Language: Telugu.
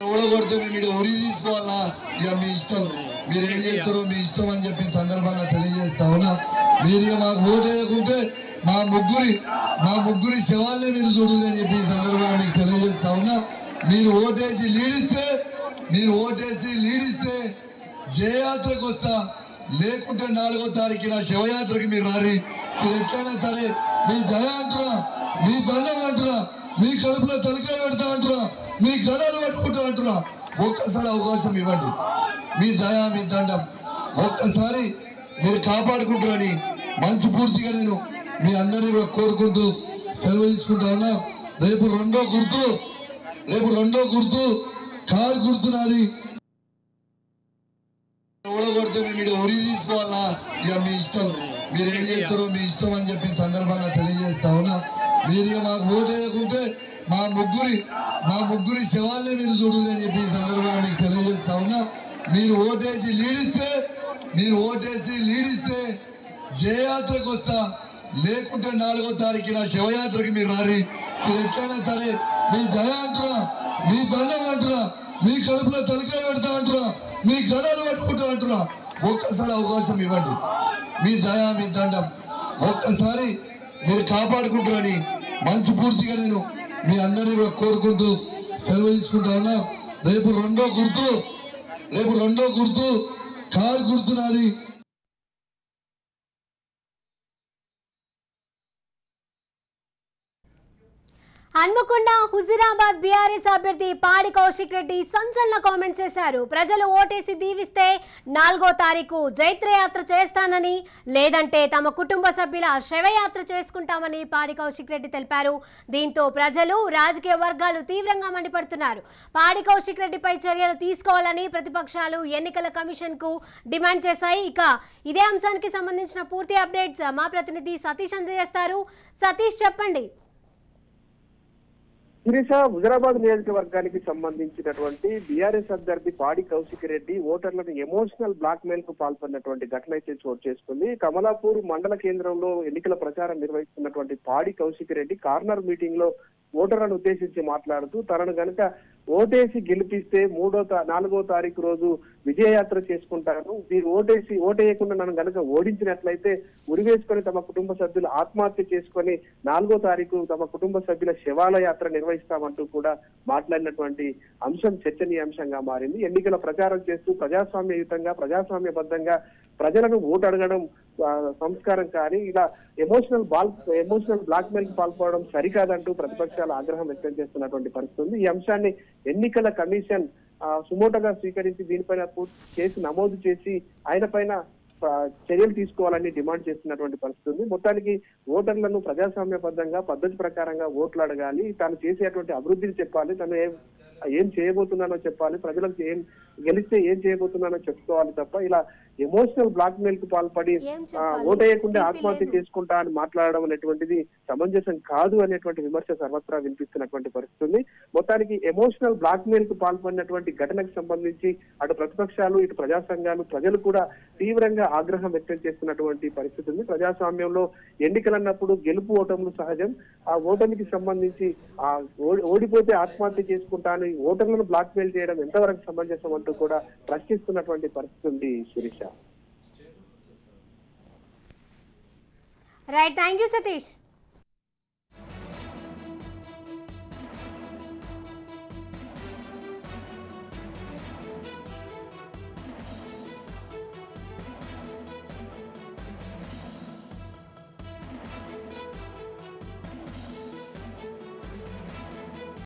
ఓడగొడితే మేము ఇక్కడ ఉరి తీసుకోవాలా ఇక మీ ఇష్టం మీరు ఏం చేస్తారో మీ ఇష్టం అని చెప్పి సందర్భంగా తెలియజేస్తా ఉన్నా మీరు ఇక మాకు ఓటేయకుంటే మా ముగ్గురి శవాలనే మీరు చూడాలి అని చెప్పి సందర్భంగా మీకు తెలియజేస్తా ఉన్నా మీరు ఓటేసి లీడిస్తే జయయాత్రకు వస్తా లేకుంటే 4వ తారీఖున శివయాత్రకి మీరు రారి మీరు ఎట్లయినా సరే మీ దయ అంటున్నా మీ దండం అంటున్నా మీ కడుపులో తలకాయ పెడతా అంటున్నా మీ గడాలు పట్టుకుంటా అంటున్నా ఒక్కసారి అవకాశం ఇవ్వండి మీ దయ మీ దండం ఒక్కసారి మీరు కాపాడుకుంటారని మనస్ఫూర్తిగా నేను మీ అందరినీ కూడా కోరుకుంటూ సెలవు తీసుకుంటా ఉన్నా రేపు రెండో గుర్తు కారు గుర్తు నాది ఓడగొడితే మేము ఇక్కడ ఉరి తీసుకోవాలా ఇక మీ ఇష్టం మీరు ఏం చేస్తారో మీ ఇష్టం అని చెప్పి సందర్భంగా తెలియజేస్తా ఉన్నా మీరు ఇక మాకు ఓటేయకుంటే మా ముగ్గురి శవాలనే మీరు చూడాలి అని చెప్పి సందర్భంగా మీకు తెలియజేస్తా ఉన్నా మీరు ఓటేసి లీడిస్తే జయయాత్రకు వస్తా లేకుంటే 4వ తారీఖున శివయాత్రకి మీరు రారి మీరు ఎట్లయినా సరే మీ దయ అంటున్నా మీ దండం అంటున్నా మీ కడుపులో తలకాయ పెడతా అంటున్నా మీ గడాలు పట్టుకుంటా అంటున్నా ఒక్కసారి అవకాశం ఇవ్వండి మీ దయ మీ దండం ఒక్కసారి మీరు కాపాడుకుంటారని మనస్ఫూర్తిగా నేను మీ అందరినీ కూడా కోరుకుంటూ సెలవు తీసుకుంటా ఉన్నా రేపు రెండో గుర్తు కారు గుర్తు నాది హన్మకొండ హుజురాబాద్ బీఆర్ఎస్ అభ్యర్థి పాడి కౌశిక్ రెడ్డి సంచలన కామెంట్స్ చేశారు. ప్రజలు ఓటేసి దీవిస్తే 4వ తారీఖు జైత్రయాత్ర చేస్తానని లేదంటే తమ కుటుంబ సభ్యుల శవయాత్ర చేసుకుంటామని పాడి కౌశిక్ రెడ్డి తెలిపారు. దీంతో ప్రజలు రాజకీయ వర్గాలు తీవ్రంగా మండిపడుతున్నారు. పాడి కౌశిక్ రెడ్డిపై చర్యలు తీసుకోవాలని ప్రతిపక్షాలు ఎన్నికల కమిషన్ కు డిమాండ్ చేశాయి. ఇక ఇదే అంశానికి సంబంధించిన పూర్తి అప్డేట్స్ మా ప్రతినిధి సతీష్ అందజేస్తారు. సతీష్ చెప్పండి. హుజురాబాద్ నియోజకవర్గానికి సంబంధించినటువంటి బీఆర్ఎస్ అభ్యర్థి పాడి కౌశిక్ రెడ్డి ఓటర్లను ఎమోషనల్ బ్లాక్ మెయిల్ కు పాల్పడినటువంటి ఘటన అయితే చోటు చేసుకుంది. కమలాపూర్ మండల కేంద్రంలో ఎన్నికల ప్రచారం నిర్వహిస్తున్నటువంటి పాడి కౌశిక్ రెడ్డి కార్నర్ మీటింగ్ లో ఓటర్లను ఉద్దేశించి మాట్లాడుతూ తనను గనుక ఓటేసి గెలిపిస్తే 4వ తారీఖు రోజు విజయయాత్ర చేసుకుంటాను, మీరు ఓటేయకుండా నన్ను గనుక ఓడించినట్లయితే ఉరివేసుకొని తమ కుటుంబ సభ్యులు ఆత్మహత్య చేసుకొని 4వ తారీఖు తమ కుటుంబ సభ్యుల శవాల యాత్ర నిర్వహిస్తామంటూ కూడా మాట్లాడినటువంటి అంశం చర్చనీయాంశంగా మారింది. ఎన్నికల ప్రచారం చేస్తూ ప్రజాస్వామ్యబద్ధంగా ప్రజలను ఓటు అడగడం సంస్కారం కానీ ఇలా ఎమోషనల్ బ్లాక్ మెయిల్ కి పాల్పడడం సరికాదంటూ ప్రతిపక్షాలు ఆగ్రహం వ్యక్తం చేస్తున్నటువంటి పరిస్థితి ఉంది. ఈ అంశాన్ని ఎన్నికల కమిషన్ సుమోటోగా స్వీకరించి దీనిపైన కేసు నమోదు చేసి ఆయన పైన చర్యలు తీసుకోవాలని డిమాండ్ చేస్తున్నటువంటి పరిస్థితి ఉంది. మొత్తానికి ఓటర్లను ప్రజాస్వామ్యబద్ధంగా పద్ధతి ప్రకారంగా ఓట్లు అడగాలి, తాను చేసేటువంటి అభివృద్ధిని చెప్పాలి, తను ఏం చేయబోతున్నానో చెప్పాలి, ప్రజలకు గెలిస్తే ఏం చేయబోతున్నానో చెప్పుకోవాలి తప్ప ఇలా ఎమోషనల్ బ్లాక్ మెయిల్ కు పాల్పడి ఓటేయకుండా ఆత్మహత్య చేసుకుంటా అని మాట్లాడడం అనేటువంటిది సమంజసం కాదు అనేటువంటి విమర్శ సర్వత్రా వినిపిస్తున్నటువంటి పరిస్థితి ఉంది. మొత్తానికి ఎమోషనల్ బ్లాక్ మెయిల్ కు పాల్పడినటువంటి ఘటనకు సంబంధించి అటు ప్రతిపక్షాలు ఇటు ప్రజా సంఘాలు ప్రజలు కూడా తీవ్రంగా ఆగ్రహం వ్యక్తం చేస్తున్నటువంటి పరిస్థితి ఉంది. ప్రజాస్వామ్యంలో ఎన్నికలన్నప్పుడు గెలుపు ఓటములు సహజం. ఆ ఓటమికి సంబంధించి ఓడిపోతే ఆత్మహత్య చేసుకుంటా అని ఓటర్లను బ్లాక్ మెయిల్ చేయడం ఎంతవరకు సమంజసం అంటూ కూడా ప్రశ్నిస్తున్నటువంటి పరిస్థితి ఉంది. Sirisha. Right, thank you Satish.